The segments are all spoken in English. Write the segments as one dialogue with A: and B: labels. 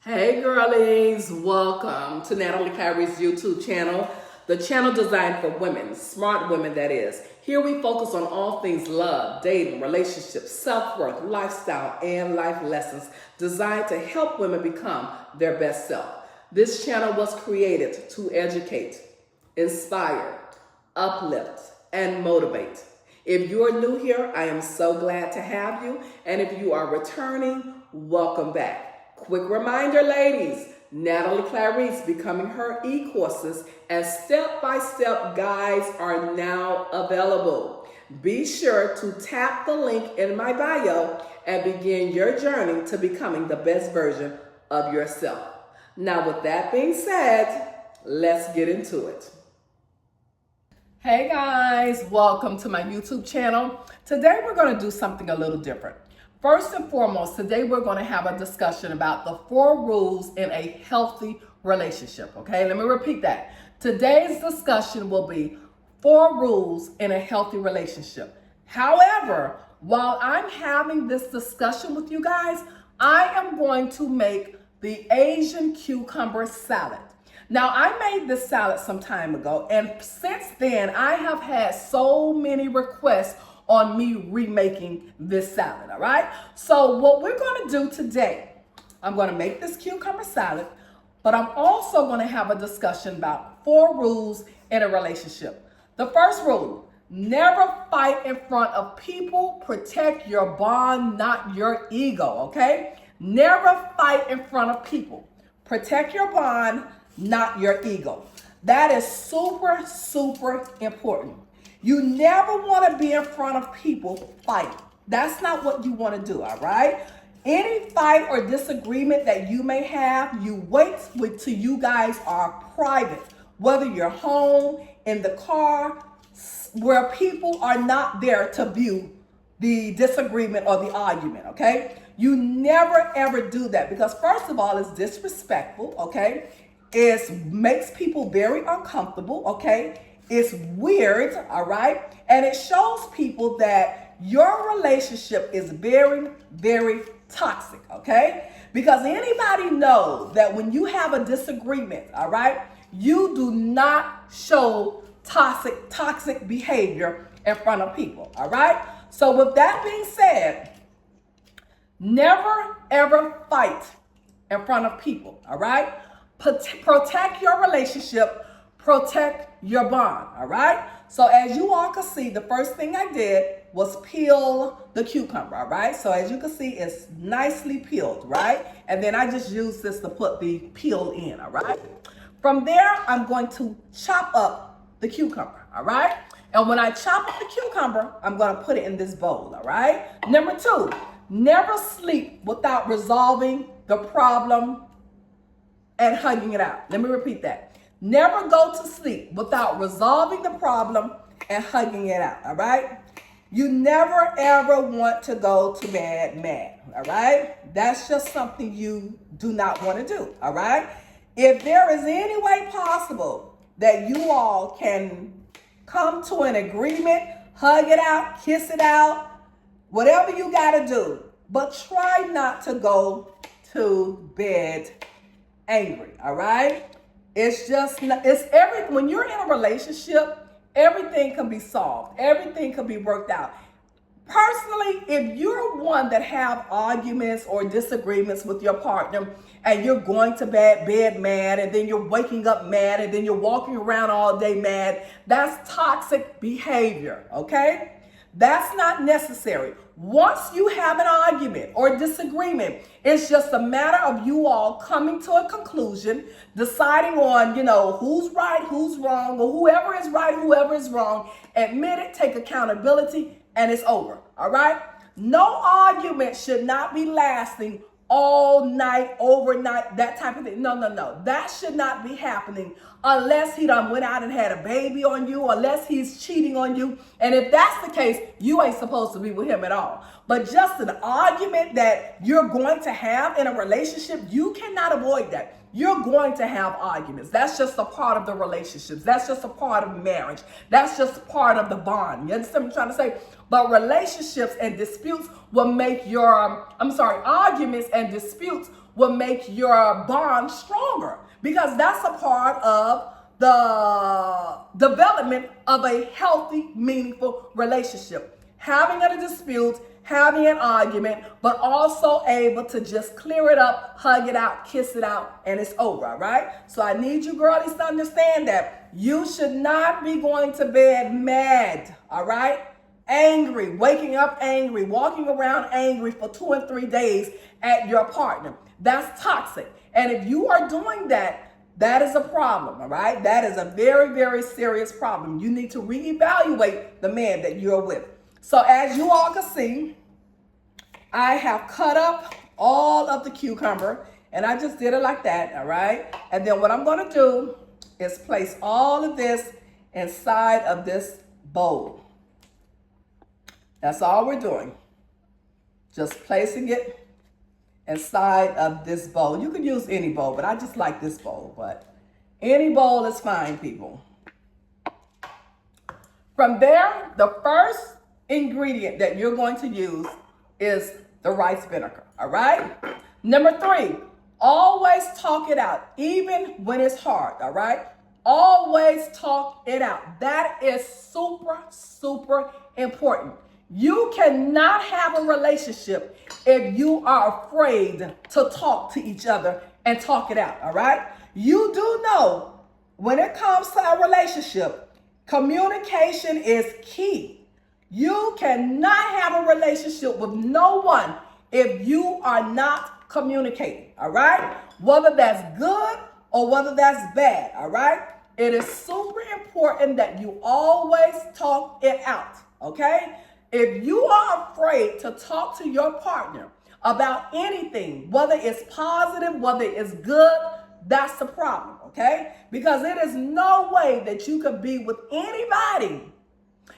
A: Hey girlies, welcome to Natalie Kyrie's YouTube channel, the channel designed for women, smart women that is. Here we focus on all things love, dating, relationships, self-worth, lifestyle, and life lessons designed to help women become their best self. This channel was created to educate, inspire, uplift, and motivate. If you're new here, I am so glad to have you. And if you are returning, welcome back. Quick reminder, ladies, Natalie Clarice Becoming Her e-courses and step-by-step guides are now available. Be sure to tap the link in my bio and begin your journey to becoming the best version of yourself. Now, with that being said, let's get into it. Hey guys, welcome to my YouTube channel. Today we're going to do something a little different. First and foremost, today we're going to have a discussion about the 4 rules in a healthy relationship. Okay, let me repeat that. Today's discussion will be 4 rules in a healthy relationship. However, while I'm having this discussion with you guys, I am going to make the Asian cucumber salad. Now, I made this salad some time ago, and since then, I have had so many requests on me remaking this salad, all right? So what we're going to do today, I'm going to make this cucumber salad, but I'm also going to have a discussion about 4 rules in a relationship. The first rule, never fight in front of people. Protect your bond, not your ego, okay? Never fight in front of people. Protect your bond, not your ego. That is super, super important. You never want to be in front of people fighting. That's not what you want to do, all right? Any fight or disagreement that you may have, you wait till you guys are private, whether you're home, in the car, where people are not there to view the disagreement or the argument, okay? You never ever do that because first of all, it's disrespectful, okay? It makes people very uncomfortable, okay? It's weird, all right? And it shows people that your relationship is very, very toxic, okay? Because anybody knows that when you have a disagreement, all right, you do not show toxic behavior in front of people, all right? So with that being said, never ever fight in front of people, all right? Protect your relationship. Protect your bond, all right? So as you all can see, the first thing I did was peel the cucumber, all right? So as you can see, it's nicely peeled, right? And then I just used this to put the peel in, all right? From there, I'm going to chop up the cucumber, all right? And when I chop up the cucumber, I'm going to put it in this bowl, all right? Number 2, never sleep without resolving the problem and hugging it out. Let me repeat that. Never go to sleep without resolving the problem and hugging it out, all right? You never ever want to go to bed mad, all right? That's just something you do not want to do, all right? If there is any way possible that you all can come to an agreement, hug it out, kiss it out, whatever you got to do, but try not to go to bed angry, all right? It's just, when you're in a relationship, everything can be solved. Everything can be worked out. Personally, if you're one that have arguments or disagreements with your partner and you're going to bed mad and then you're waking up mad and then you're walking around all day mad, that's toxic behavior, okay? That's not necessary. Once you have an argument or disagreement, it's just a matter of you all coming to a conclusion, deciding on, who's right, who's wrong, or whoever is right, whoever is wrong. Admit it, take accountability, and it's over, all right? No argument should not be lasting all night, overnight, that type of thing. No. That should not be happening unless he done went out and had a baby on you, unless he's cheating on you. And if that's the case, you ain't supposed to be with him at all. But just an argument that you're going to have in a relationship, you cannot avoid that. You're going to have arguments. That's just a part of the relationships. That's just a part of marriage. That's just part of the bond. You understand what I'm trying to say? But relationships and disputes will make arguments and disputes will make your bond stronger, because that's a part of the development of a healthy, meaningful relationship. Having a dispute, having an argument, but also able to just clear it up, hug it out, kiss it out, and it's over, all right? So I need you girlies to understand that you should not be going to bed mad, all right? Angry, waking up angry, walking around angry for 2 and 3 days at your partner. That's toxic. And if you are doing that, that is a problem, all right? That is a very, very serious problem. You need to reevaluate the man that you're with. So as you all can see, I have cut up all of the cucumber, and I just did it like that, all right? And then what I'm gonna do is place all of this inside of this bowl. That's all we're doing. Just placing it inside of this bowl. You can use any bowl, but I just like this bowl, but any bowl is fine, people. From there, the first ingredient that you're going to use is the rice vinegar, all right? Number 3, always talk it out, even when it's hard, all right? Always talk it out. That is super, super important. You cannot have a relationship if you are afraid to talk to each other and talk it out, all right? You do know when it comes to a relationship, communication is key. You cannot have a relationship with no one if you are not communicating, all right? Whether that's good or whether that's bad, all right? It is super important that you always talk it out, okay? If you are afraid to talk to your partner about anything, whether it's positive, whether it's good, that's the problem, okay? Because it is no way that you could be with anybody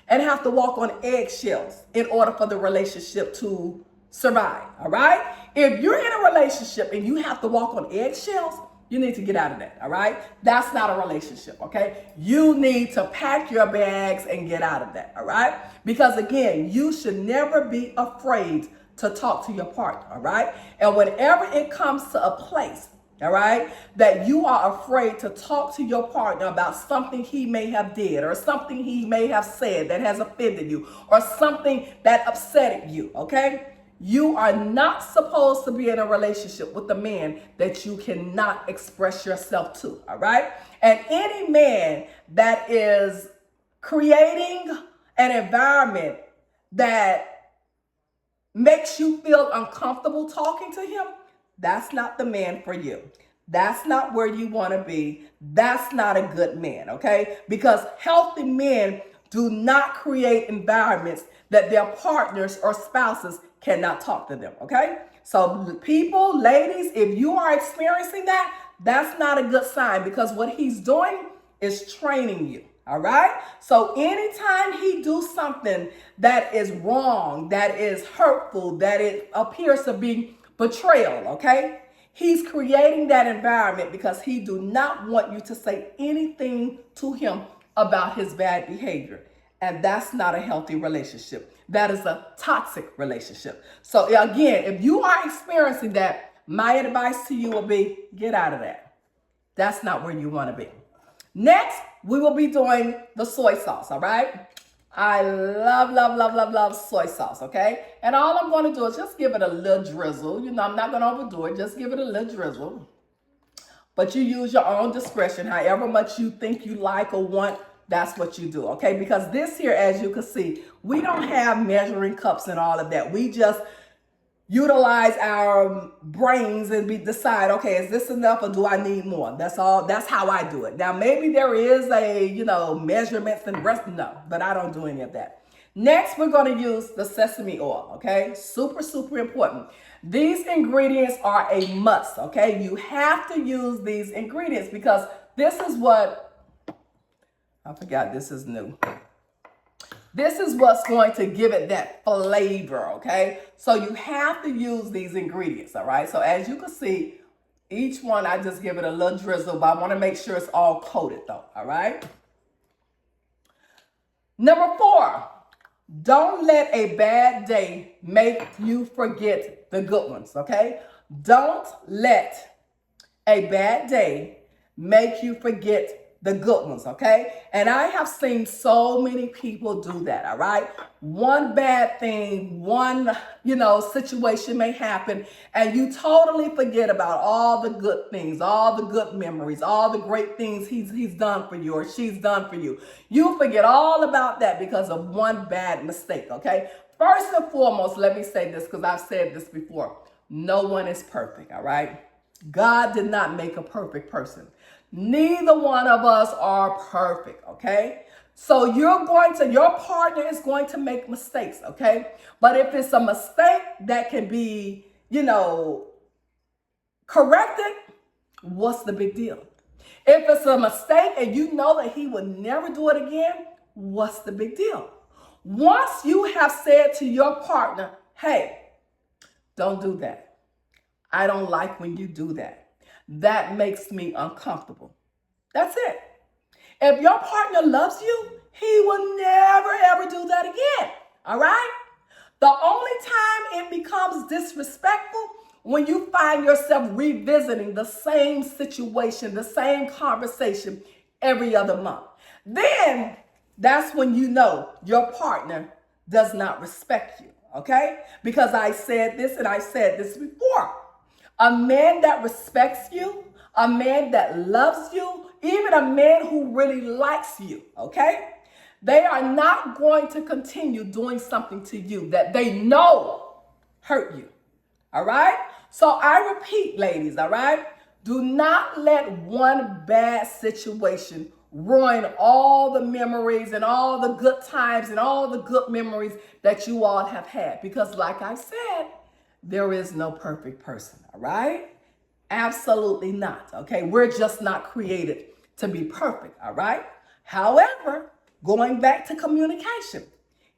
A: and have to walk on eggshells in order for the relationship to survive, all right? If you're in a relationship and you have to walk on eggshells, you need to get out of that, all right? That's not a relationship, okay? You need to pack your bags and get out of that, all right? Because again, you should never be afraid to talk to your partner, all right? And whenever it comes to a place, all right, that you are afraid to talk to your partner about something he may have did or something he may have said that has offended you or something that upset you, okay? You are not supposed to be in a relationship with a man that you cannot express yourself to, all right? And any man that is creating an environment that makes you feel uncomfortable talking to him, that's not the man for you. That's not where you want to be. That's not a good man, okay? Because healthy men do not create environments that their partners or spouses cannot talk to them, okay? So people, ladies, if you are experiencing that, that's not a good sign, because what he's doing is training you, all right? So anytime he do something that is wrong, that is hurtful, that it appears to be betrayal, okay? He's creating that environment because he do not want you to say anything to him about his bad behavior. And that's not a healthy relationship. That is a toxic relationship. So again, if you are experiencing that, my advice to you will be, get out of that. That's not where you want to be. Next, we will be doing the soy sauce, all right? I love, love, love, love, love soy sauce, okay? And all I'm going to do is just give it a little drizzle. You know, I'm not going to overdo it. Just give it a little drizzle. But you use your own discretion. However much you think you like or want, that's what you do, okay? Because this here, as you can see, we don't have measuring cups and all of that. We just utilize our brains and we decide, okay, is this enough or do I need more? That's all. That's how I do it. Now, maybe there is a, measurements and rest. No, but I don't do any of that. Next, we're going to use the sesame oil, okay? Super, super important. These ingredients are a must, okay? You have to use these ingredients because this is what, I forgot this is new. This is what's going to give it that flavor, okay? So you have to use these ingredients, all right? So as you can see, each one, I just give it a little drizzle, but I want to make sure it's all coated though, all right? Number 4, don't let a bad day make you forget the good ones, okay? Don't let a bad day make you forget the good ones, okay? And I have seen so many people do that, all right? One bad thing, one, situation may happen, and you totally forget about all the good things, all the good memories, all the great things he's done for you or she's done for you. You forget all about that because of one bad mistake, okay? First and foremost, let me say this because I've said this before. No one is perfect, all right? God did not make a perfect person. Neither one of us are perfect, okay? So your partner is going to make mistakes, okay? But if it's a mistake that can be, corrected, what's the big deal? If it's a mistake and you know that he would never do it again, what's the big deal? Once you have said to your partner, hey, don't do that. I don't like when you do that. That makes me uncomfortable. That's it. If your partner loves you, he will never ever do that again. All right? The only time it becomes disrespectful when you find yourself revisiting the same situation, the same conversation every other month. Then that's when you know your partner does not respect you, okay? Because I said this and I said this before. A man that respects you, a man that loves you, even a man who really likes you, okay? They are not going to continue doing something to you that they know hurt you, all right? So I repeat, ladies, all right? Do not let one bad situation ruin all the memories and all the good times and all the good memories that you all have had. Because like I said, there is no perfect person, all right? Absolutely not, okay? We're just not created to be perfect, all right? However, going back to communication,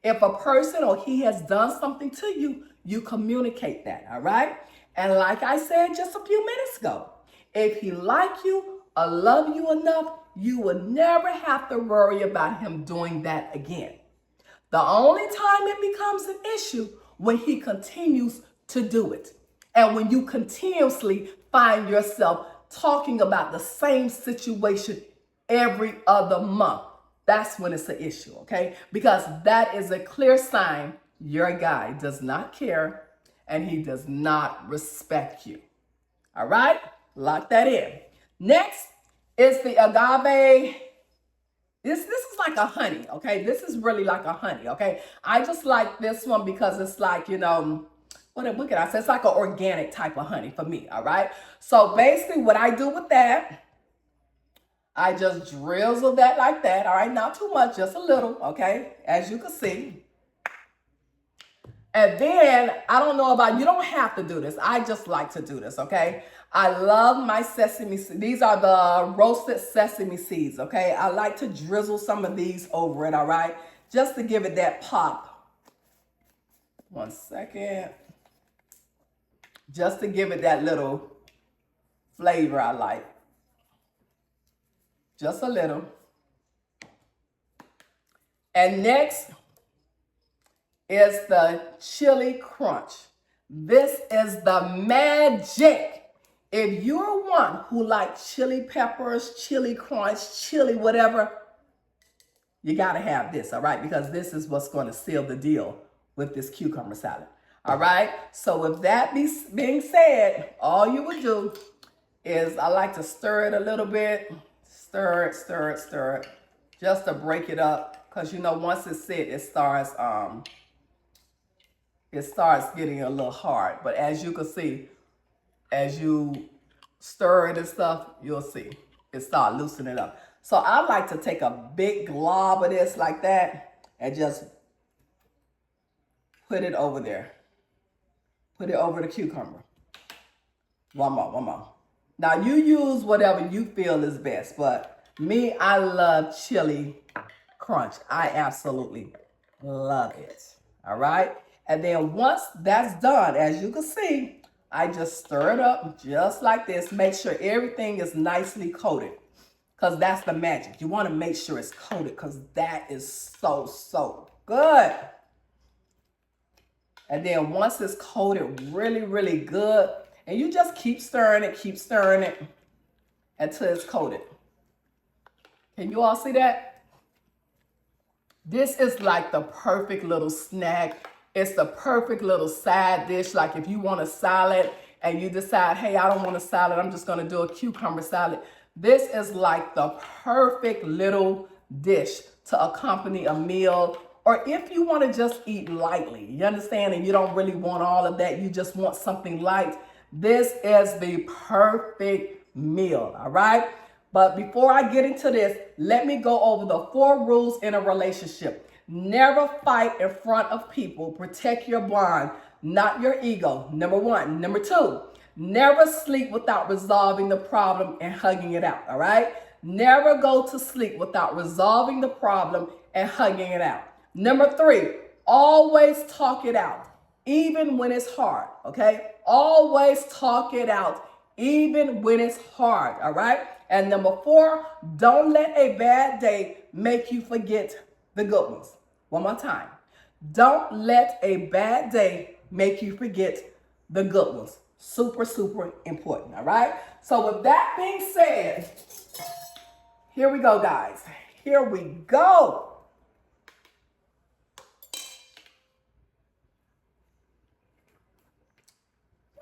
A: if a person or he has done something to you, you communicate that, all right? And like I said just a few minutes ago, if he like you or love you enough, you will never have to worry about him doing that again. The only time it becomes an issue when he continues to do it. And when you continuously find yourself talking about the same situation every other month, that's when it's an issue, okay? Because that is a clear sign your guy does not care and he does not respect you. All right? Lock that in. Next is the agave. This is like a honey, okay? This is really like a honey, okay? I just like this one because it's like, what can I say? It's like an organic type of honey for me, all right? So basically what I do with that, I just drizzle that like that, all right? Not too much, just a little, okay? As you can see. And then, I don't know about, you don't have to do this. I just like to do this, okay? I love my sesame seeds. These are the roasted sesame seeds, okay? I like to drizzle some of these over it, all right? Just to give it that pop. 1 second. Just to give it that little flavor I like. Just a little. And next is the chili crunch. This is the magic. If you're one who likes chili peppers, chili crunch, chili whatever, you got to have this, all right? Because this is what's going to seal the deal with this cucumber salad, all right? So with that being said, all you would do is I like to stir it a little bit. Stir it, just to break it up. Because, once it's set, it starts getting a little hard. But as you can see, as you stir it and stuff, you'll see it start loosening up. So I like to take a big glob of this like that and just put it over there. Put it over the cucumber. One more. Now you use whatever you feel is best, but me, I love chili crunch. I absolutely love it. All right. And then once that's done, as you can see, I just stir it up just like this. Make sure everything is nicely coated because that's the magic. You want to make sure it's coated because that is so good. And then once it's coated really, really good, And you just keep stirring it until it's coated. Can you all see that? This is like the perfect little snack. It's the perfect little side dish. Like if you want a salad and you decide, hey, I don't want a salad, I'm just gonna do a cucumber salad. This is like the perfect little dish to accompany a meal, or if you want to just eat lightly, you understand, and you don't really want all of that, you just want something light, this is the perfect meal, all right? But before I get into this, let me go over the 4 rules in a relationship. Never fight in front of people. Protect your bond, not your ego. Number 1. Number 2, never sleep without resolving the problem and hugging it out, all right? Never go to sleep without resolving the problem and hugging it out. Number 3, always talk it out, even when it's hard, okay? Always talk it out, even when it's hard, all right? And number 4, don't let a bad day make you forget the good ones. One more time. Don't let a bad day make you forget the good ones. Super, super important, all right? So with that being said, here we go, guys. Here we go.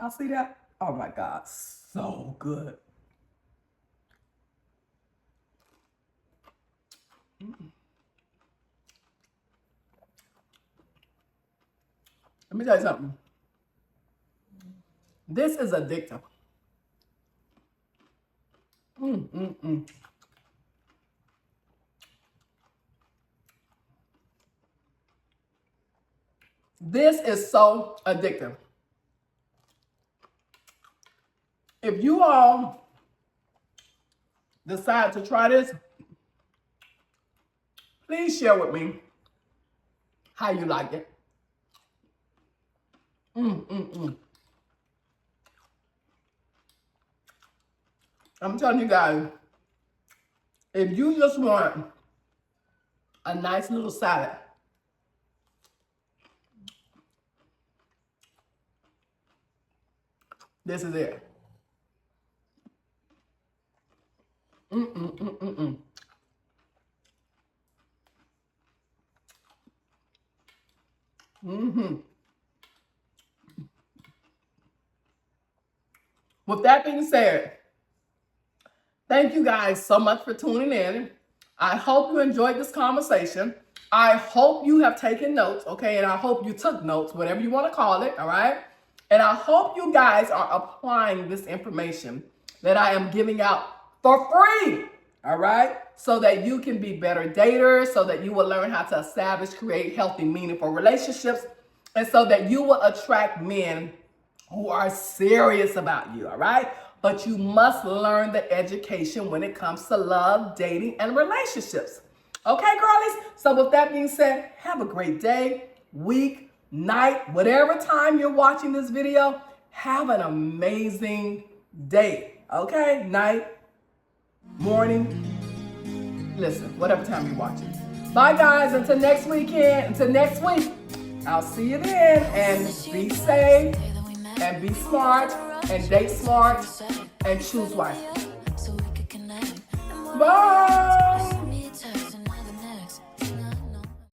A: Y'all see that? Oh my God, so good. Let me tell you something. This is addictive. This is so addictive. If you all decide to try this, please share with me how you like it. I'm telling you guys, if you just want a nice little salad, this is it. With that being said, thank you guys so much for tuning in. I hope you enjoyed this conversation. I hope you have taken notes, okay? And I hope you took notes, whatever you want to call it, all right? And I hope you guys are applying this information that I am giving out for free, all right? So that you can be better daters, so that you will learn how to establish, create healthy, meaningful relationships, and so that you will attract men who are serious about you, all right? But you must learn the education when it comes to love, dating, and relationships. Okay, girlies? So with that being said, have a great day, week, night, whatever time you're watching this video, have an amazing day, okay? Night, morning, listen, whatever time you're watching. Bye, guys. Until next weekend, until next week, I'll see you then, and be safe, and be smart, and date smart, and choose wisely. Bye.